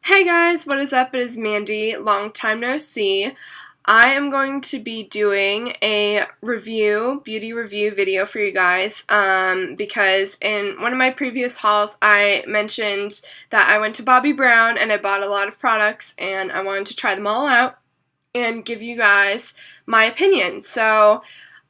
Hey guys, what is up? It is Mandy. Long time no see. I am going to be doing a beauty review video for you guys because in one of my previous hauls I mentioned that I went to Bobbi Brown and I bought a lot of products and I wanted to try them all out and give you guys my opinion. So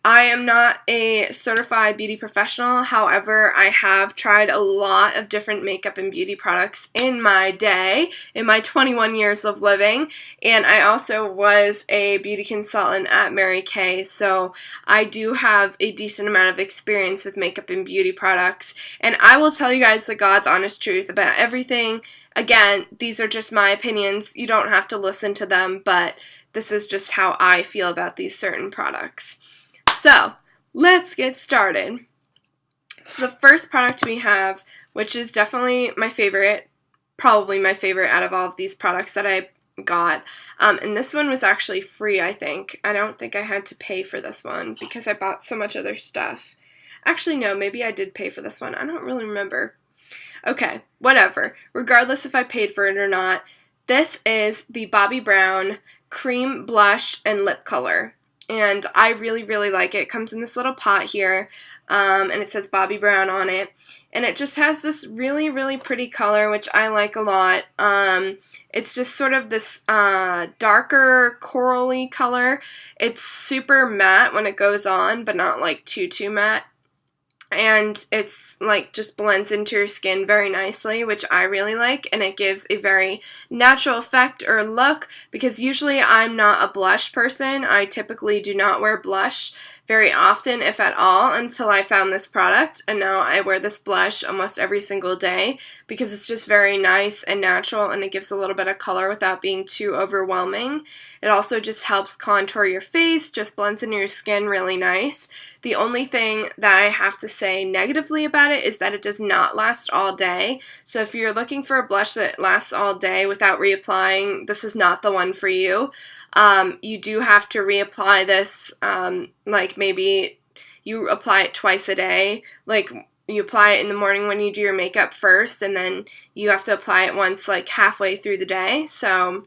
I am not a certified beauty professional, however, I have tried a lot of different makeup and beauty products in my day, in my 21 years of living, and I also was a beauty consultant at Mary Kay, so I do have a decent amount of experience with makeup and beauty products, and I will tell you guys the God's honest truth about everything. Again, these are just my opinions, you don't have to listen to them, but this is just how I feel about these certain products. So, let's get started. So the first product we have, which is definitely my favorite, probably my favorite out of all of these products that I got, and this one was actually free, I think. I don't think I had to pay for this one because I bought so much other stuff. Actually, no, maybe I did pay for this one. I don't really remember. Okay, whatever. Regardless if I paid for it or not, this is the Bobbi Brown Cream Blush and Lip Color. And I really, really like it. It comes in this little pot here, and it says Bobbi Brown on it. And it just has this really, really pretty color, which I like a lot. It's just sort of this darker corally color. It's super matte when it goes on, but not like too matte. And it's like just blends into your skin very nicely, which I really like, and it gives a very natural effect or look, because usually I'm not a blush person. I typically do not wear blush very often, if at all, until I found this product, and now I wear this blush almost every single day because it's just very nice and natural, and it gives a little bit of color without being too overwhelming. It also just helps contour your face, just blends into your skin really nice. The only thing that I have to say negatively about it is that it does not last all day. So if you're looking for a blush that lasts all day without reapplying, this is not the one for you. You do have to reapply this, like maybe you apply it twice a day, like you apply it in the morning when you do your makeup first, and then you have to apply it once like halfway through the day. So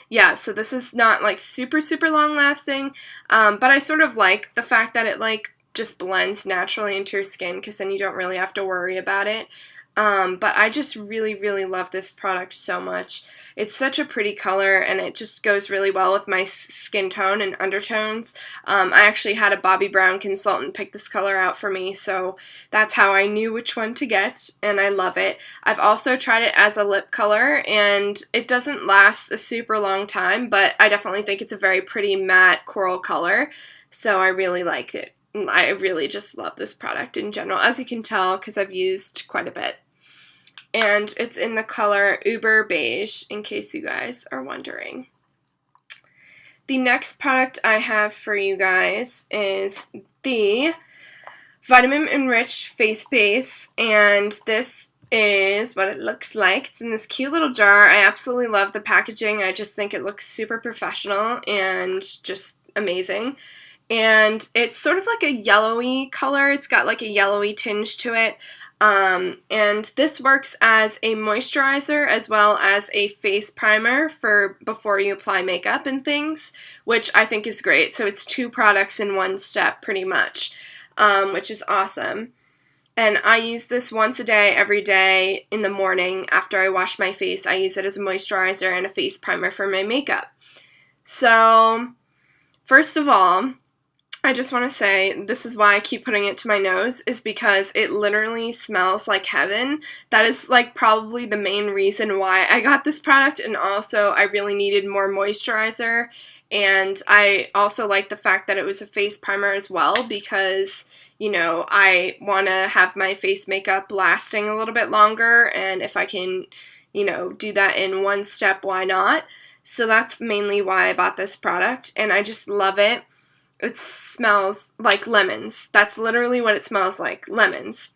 yeah, so this is not like super long lasting, but I sort of like the fact that it like just blends naturally into your skin, because then you don't really have to worry about it. But I just really love this product so much. It's such a pretty color, and it just goes really well with my skin tone and undertones. I actually had a Bobbi Brown consultant pick this color out for me, so that's how I knew which one to get, and I love it. I've also tried it as a lip color, and it doesn't last a super long time, but I definitely think it's a very pretty matte coral color, so I really like it. I really just love this product in general, as you can tell, because I've used quite a bit. And it's in the color Uber Beige, in case you guys are wondering. The next product I have for you guys is the Vitamin Enriched Face Base, and this is what it looks like. It's in this cute little jar. I absolutely love the packaging. I just think it looks super professional and just amazing. And it's sort of like a yellowy color. It's got like a yellowy tinge to it. And this works as a moisturizer as well as a face primer for before you apply makeup and things, which I think is great. So it's two products in one step pretty much, which is awesome. And I use this once a day, every day in the morning after I wash my face. I use it as a moisturizer and a face primer for my makeup. So, first of all, I just want to say, this is why I keep putting it to my nose, is because it literally smells like heaven. That is like probably the main reason why I got this product, and also I really needed more moisturizer, and I also like the fact that it was a face primer as well, because, you know, I want to have my face makeup lasting a little bit longer, and if I can, you know, do that in one step, why not? So that's mainly why I bought this product, and I just love it. It smells like lemons. That's literally what it smells like, lemons.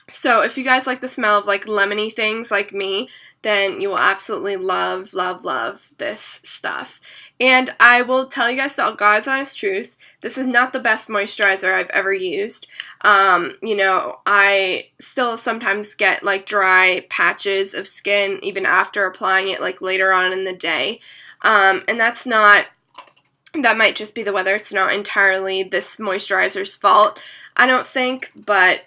So if you guys like the smell of like lemony things like me, then you will absolutely love, love, love this stuff. And I will tell you guys the God's honest truth, this is not the best moisturizer I've ever used. You know, I still sometimes get like dry patches of skin even after applying it like later on in the day. And that's not, that might just be the weather. It's not entirely this moisturizer's fault, I don't think, but,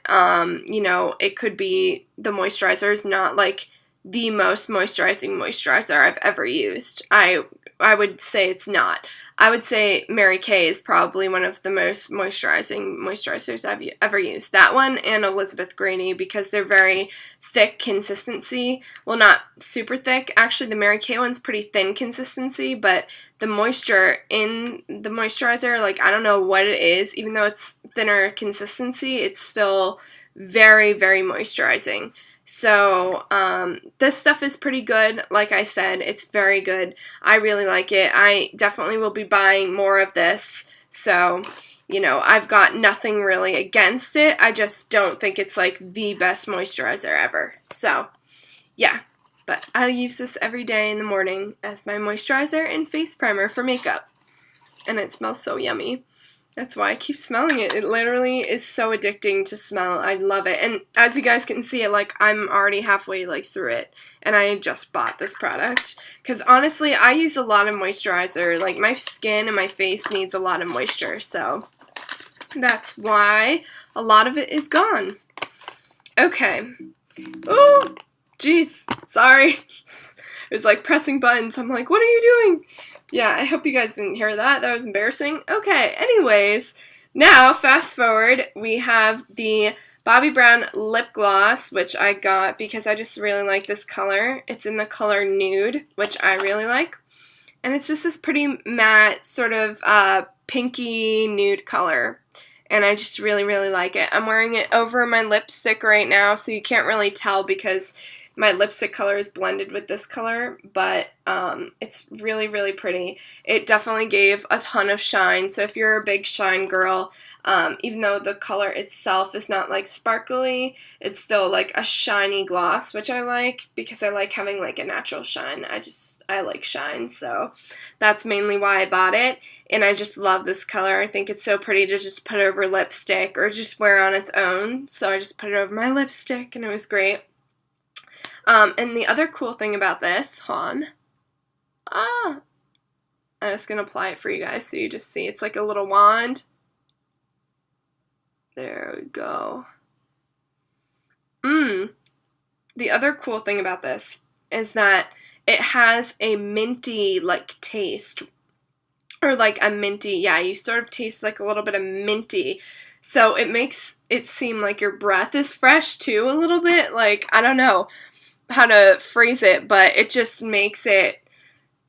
you know, it could be the moisturizer is not, like, the most moisturizing moisturizer I've ever used. I would say it's not. I would say Mary Kay is probably one of the most moisturizing moisturizers I've ever used. That one and Elizabeth Grady, because they're very thick consistency. Well, not super thick. Actually, the Mary Kay one's pretty thin consistency, but the moisture in the moisturizer, like, I don't know what it is. Even though it's thinner consistency, it's still very, very moisturizing. So, this stuff is pretty good. Like I said, it's very good. I really like it. I definitely will be buying more of this. So, you know, I've got nothing really against it. I just don't think it's like the best moisturizer ever. So, yeah. But I use this every day in the morning as my moisturizer and face primer for makeup. And it smells so yummy. That's why I keep smelling it. It literally is so addicting to smell. I love it. And as you guys can see, like, I'm already halfway, like, through it. And I just bought this product. Because, honestly, I use a lot of moisturizer. Like, my skin and my face needs a lot of moisture. So, that's why a lot of it is gone. Okay. Oh, jeez. Sorry. It was, like, pressing buttons. I'm like, what are you doing? Yeah, I hope you guys didn't hear that. That was embarrassing. Okay, anyways, now, fast forward, we have the Bobbi Brown lip gloss, which I got because I just really like this color. It's in the color Nude, which I really like. And it's just this pretty matte, sort of pinky nude color. And I just really, really like it. I'm wearing it over my lipstick right now, so you can't really tell because my lipstick color is blended with this color, but it's really, really pretty. It definitely gave a ton of shine, so if you're a big shine girl, even though the color itself is not, like, sparkly, it's still, like, a shiny gloss, which I like, because I like having, like, a natural shine. I like shine, so that's mainly why I bought it, and I just love this color. I think it's so pretty to just put over lipstick, or just wear on its own, so I just put it over my lipstick, and it was great. And the other cool thing about this, I'm just going to apply it for you guys so you just see. It's like a little wand. There we go. The other cool thing about this is that it has a minty, like, taste. Or, like, a minty, yeah, you sort of taste, like, a little bit of minty. So it makes it seem like your breath is fresh, too, a little bit. Like, I don't know how to phrase it, but it just makes it,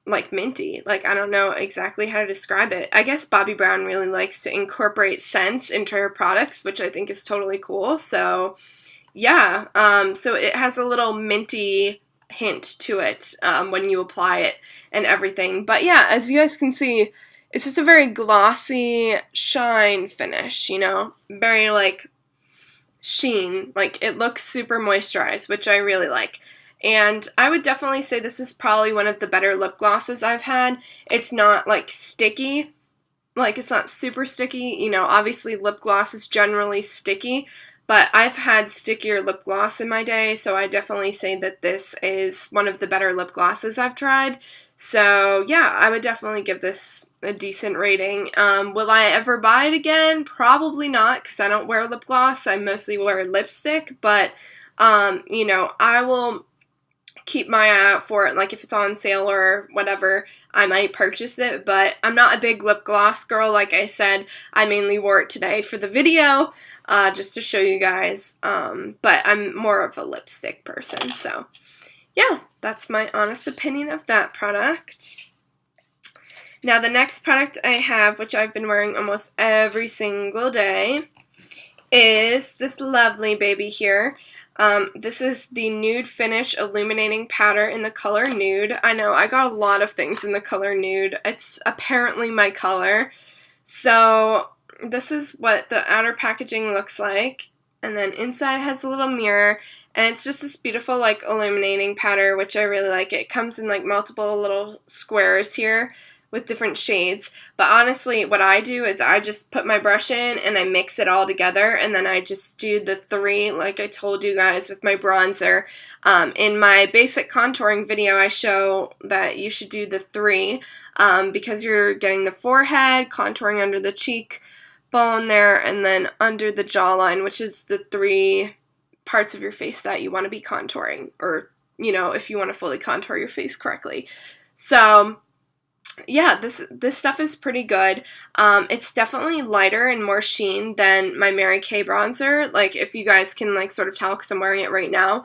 like, minty. Like, I don't know exactly how to describe it. I guess Bobbi Brown really likes to incorporate scents into her products, which I think is totally cool. So, yeah. So it has a little minty hint to it when you apply it and everything. But, yeah, as you guys can see, it's just a very glossy shine finish, you know? Very, like, sheen. Like, it looks super moisturized, which I really like. And I would definitely say this is probably one of the better lip glosses I've had. It's not, like, sticky. Like, it's not super sticky. You know, obviously lip gloss is generally sticky, but I've had stickier lip gloss in my day, so I definitely say that this is one of the better lip glosses I've tried. So, yeah, I would definitely give this a decent rating. Will I ever buy it again? Probably not, because I don't wear lip gloss. I mostly wear lipstick, but, you know, I will keep my eye out for it. Like, if it's on sale or whatever, I might purchase it, but I'm not a big lip gloss girl. Like I said, I mainly wore it today for the video, just to show you guys, but I'm more of a lipstick person, so yeah, that's my honest opinion of that product. Now, the next product I have, which I've been wearing almost every single day, is this lovely baby here. This is the Nude Finish Illuminating Powder in the color Nude. I know, I got a lot of things in the color Nude. It's apparently my color. So, this is what the outer packaging looks like. and then inside has a little mirror, and it's just this beautiful like illuminating powder, which I really like. It comes in like multiple little squares here with different shades, but honestly what I do is I just put my brush in and I mix it all together, and then I just do the 3 like I told you guys with my bronzer. In my basic contouring video I show that you should do the 3 because you're getting the forehead, contouring under the cheek bone there, and then under the jawline, which is the 3 parts of your face that you want to be contouring, or, you know, if you want to fully contour your face correctly. So yeah, this stuff is pretty good. It's definitely lighter and more sheen than my Mary Kay bronzer, like if you guys can like sort of tell because I'm wearing it right now.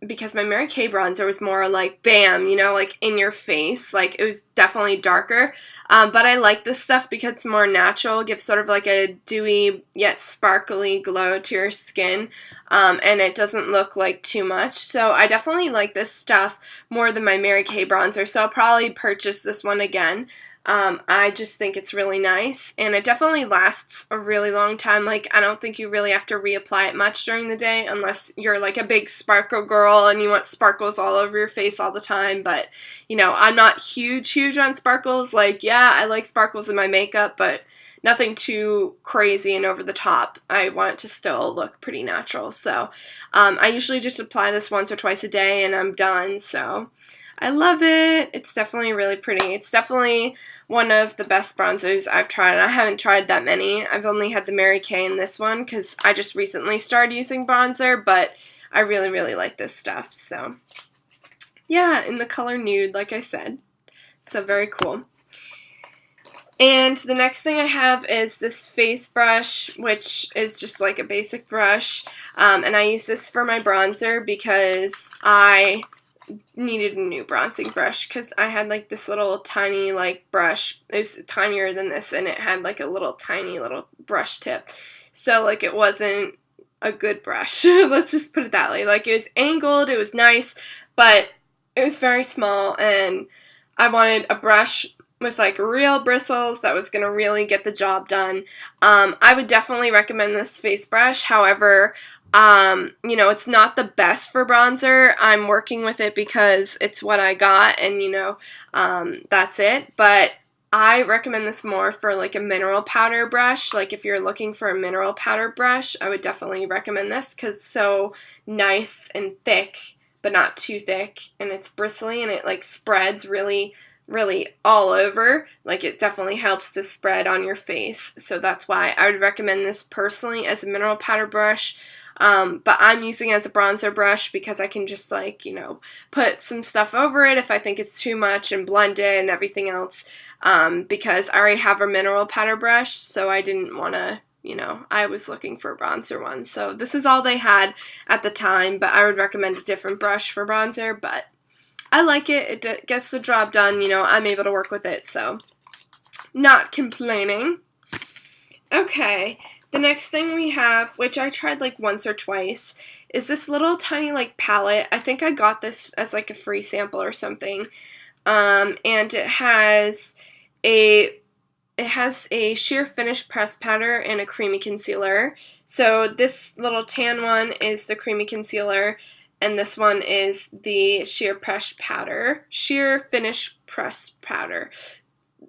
Because my Mary Kay bronzer was more like bam, you know, like in your face, like it was definitely darker, but I like this stuff because it's more natural, gives sort of like a dewy yet sparkly glow to your skin, and it doesn't look like too much, so I definitely like this stuff more than my Mary Kay bronzer, so I'll probably purchase this one again. I just think it's really nice, and it definitely lasts a really long time. Like, I don't think you really have to reapply it much during the day unless you're like a big sparkle girl and you want sparkles all over your face all the time, but, you know, I'm not huge on sparkles. Like, yeah, I like sparkles in my makeup, but nothing too crazy and over the top. I want it to still look pretty natural, so I usually just apply this once or twice a day and I'm done, so I love it. It's definitely really pretty. It's definitely one of the best bronzers I've tried. I haven't tried that many. I've only had the Mary Kay in this one because I just recently started using bronzer, but I really like this stuff. So yeah, in the color nude, like I said. So very cool. And the next thing I have is this face brush, which is just like a basic brush. And I use this for my bronzer because I needed a new bronzing brush because I had like this little tiny like brush. It was tinier than this and it had like a little tiny little brush tip, so like it wasn't a good brush. Let's just put it that way. Like, it was angled, it was nice, but it was very small, and I wanted a brush with like real bristles that was going to really get the job done. I would definitely recommend this face brush. However, you know, it's not the best for bronzer. I'm working with it because it's what I got, and, you know, that's it. But I recommend this more for like a mineral powder brush. Like, if you're looking for a mineral powder brush, I would definitely recommend this because it's so nice and thick, but not too thick, and it's bristly, and it like spreads really all over. Like, it definitely helps to spread on your face, so that's why I would recommend this personally as a mineral powder brush. But I'm using it as a bronzer brush because I can just, like, you know, put some stuff over it if I think it's too much and blend it and everything else, because I already have a mineral powder brush, so I didn't want to, you know, I was looking for a bronzer one. So this is all they had at the time, but I would recommend a different brush for bronzer, but I like it. It gets the job done, you know, I'm able to work with it, so not complaining. Okay, the next thing we have, which I tried like once or twice, is this little tiny like palette. I think I got this as like a free sample or something, and it has a sheer finish pressed powder and a creamy concealer. So this little tan one is the creamy concealer, and this one is the sheer finish pressed powder.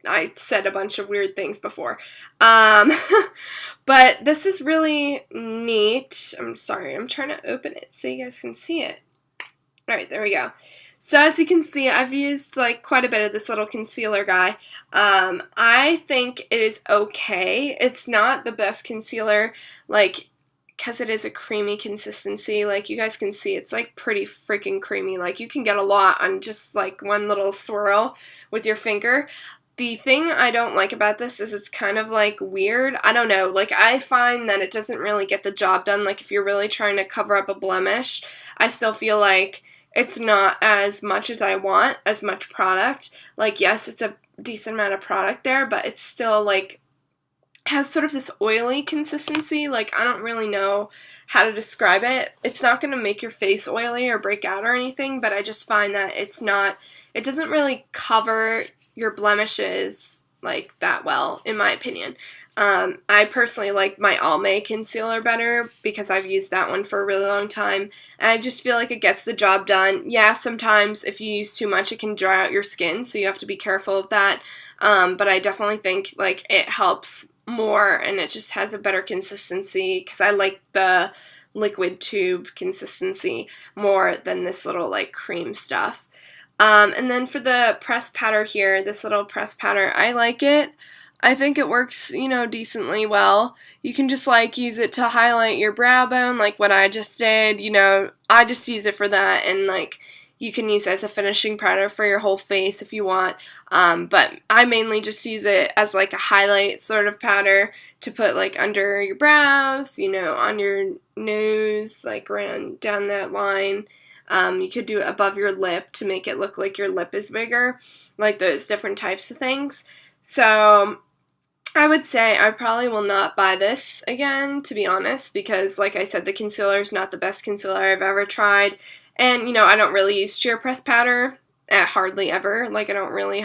I said a bunch of weird things before. But this is really neat. I'm sorry, I'm trying to open it so you guys can see it. Alright, there we go. So as you can see, I've used like quite a bit of this little concealer guy. I think it is okay. It's not the best concealer, like, because it is a creamy consistency. Like, you guys can see, it's like pretty freaking creamy. Like, you can get a lot on just like one little swirl with your finger. The thing I don't like about this is it's kind of like weird. I don't know, like, I find that it doesn't really get the job done. Like, if you're really trying to cover up a blemish, I still feel like it's not as much as I want, as much product. Like, yes, it's a decent amount of product there, but it's still like has sort of this oily consistency. Like, I don't really know how to describe it. It's not going to make your face oily or break out or anything, but I just find that it doesn't really cover your blemishes like that well, in my opinion. I personally like my Almay concealer better because I've used that one for a really long time, and I just feel like it gets the job done. Yeah, sometimes if you use too much, it can dry out your skin, so you have to be careful of that, but I definitely think like it helps more, and it just has a better consistency because I like the liquid tube consistency more than this little like cream stuff. And then for the press powder here, this little press powder, I like it. I think it works, you know, decently well. You can just like use it to highlight your brow bone like what I just did, you know. I just use it for that, and like you can use it as a finishing powder for your whole face if you want. But I mainly just use it as like a highlight sort of powder to put like under your brows, you know, on your nose, like right down that line. You could do it above your lip to make it look like your lip is bigger, like those different types of things. So I would say I probably will not buy this again, to be honest, because like I said, the concealer is not the best concealer I've ever tried. And, you know, I don't really use sheer press powder, hardly ever. Like, I don't really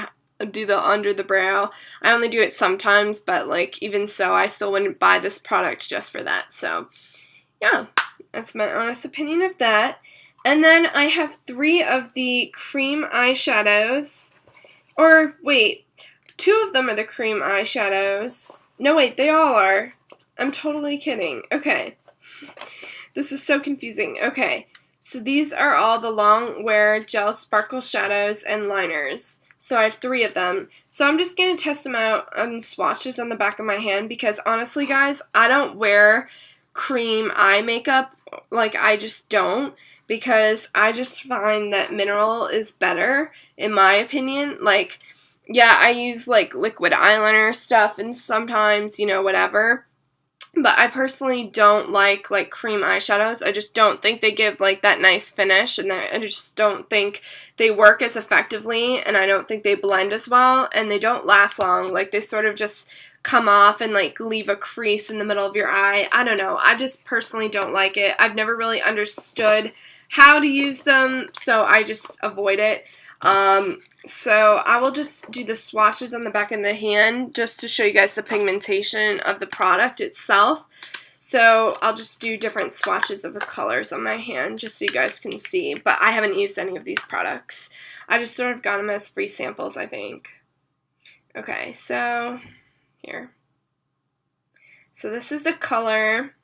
do the under the brow. I only do it sometimes, but like even so, I still wouldn't buy this product just for that. So, yeah, that's my honest opinion of that. And then I have 3 of the cream eyeshadows. Or, wait. 2 of them are the cream eyeshadows. No, wait, they all are. I'm totally kidding. Okay. This is so confusing. Okay. So these are all the long wear gel sparkle shadows and liners. So I have 3 of them. So I'm just going to test them out on swatches on the back of my hand because honestly, guys, I don't wear cream eye makeup. Like, I just don't, because I just find that mineral is better, in my opinion. Like, yeah, I use, like, liquid eyeliner stuff and sometimes, you know, whatever. But I personally don't like cream eyeshadows. I just don't think they give, like, that nice finish. And I just don't think they work as effectively. And I don't think they blend as well. And they don't last long. Like, they sort of just come off and, like, leave a crease in the middle of your eye. I don't know. I just personally don't like it. I've never really understood how to use them. So I just avoid it. So I will just do the swatches on the back of the hand just to show you guys the pigmentation of the product itself. So I'll just do different swatches of the colors on my hand just so you guys can see. But I haven't used any of these products. I just sort of got them as free samples, I think. Okay, so here. So this is the color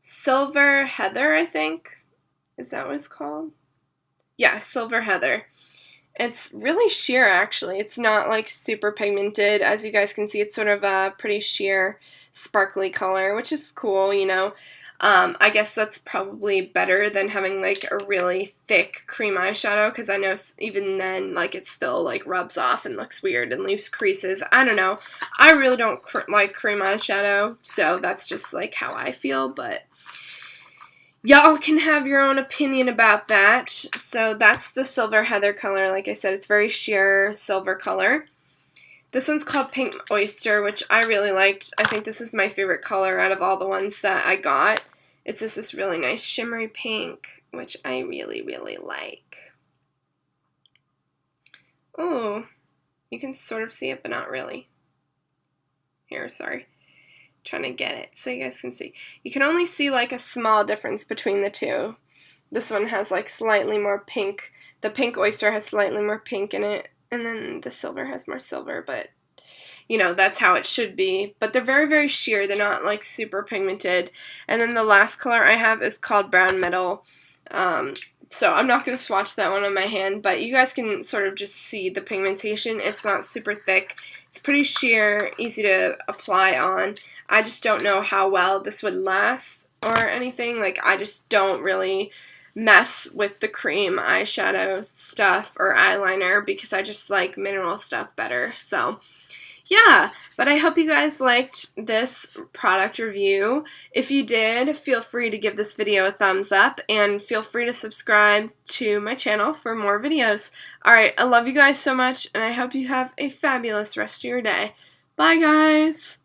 Silver Heather, I think. Is that what it's called? Yeah, Silver Heather. It's really sheer, actually. It's not, like, super pigmented. As you guys can see, it's sort of a pretty sheer, sparkly color, which is cool, you know. I guess that's probably better than having, like, a really thick cream eyeshadow, because I know even then, like, it still, like, rubs off and looks weird and leaves creases. I don't know. I really don't like cream eyeshadow, so that's just, like, how I feel, but y'all can have your own opinion about that. So that's the Silver Heather color. Like I said, it's very sheer silver color. This one's called Pink Oyster, which I really liked. I think this is my favorite color out of all the ones that I got. It's just this really nice shimmery pink, which I really, really like. Oh, you can sort of see it, but not really. Here, sorry. Trying to get it so you guys can see. You can only see like a small difference between the two. This one has like slightly more pink. The Pink Oyster has slightly more pink in it, and then the silver has more silver, but you know, that's how it should be. But they're very, very sheer. They're not like super pigmented. And then the last color I have is called Brown Metal. So I'm not going to swatch that one on my hand, but you guys can sort of just see the pigmentation. It's not super thick. It's pretty sheer, easy to apply on. I just don't know how well this would last or anything. Like, I just don't really mess with the cream eyeshadow stuff or eyeliner because I just like mineral stuff better. So yeah, but I hope you guys liked this product review. If you did, feel free to give this video a thumbs up and feel free to subscribe to my channel for more videos. Alright, I love you guys so much and I hope you have a fabulous rest of your day. Bye guys!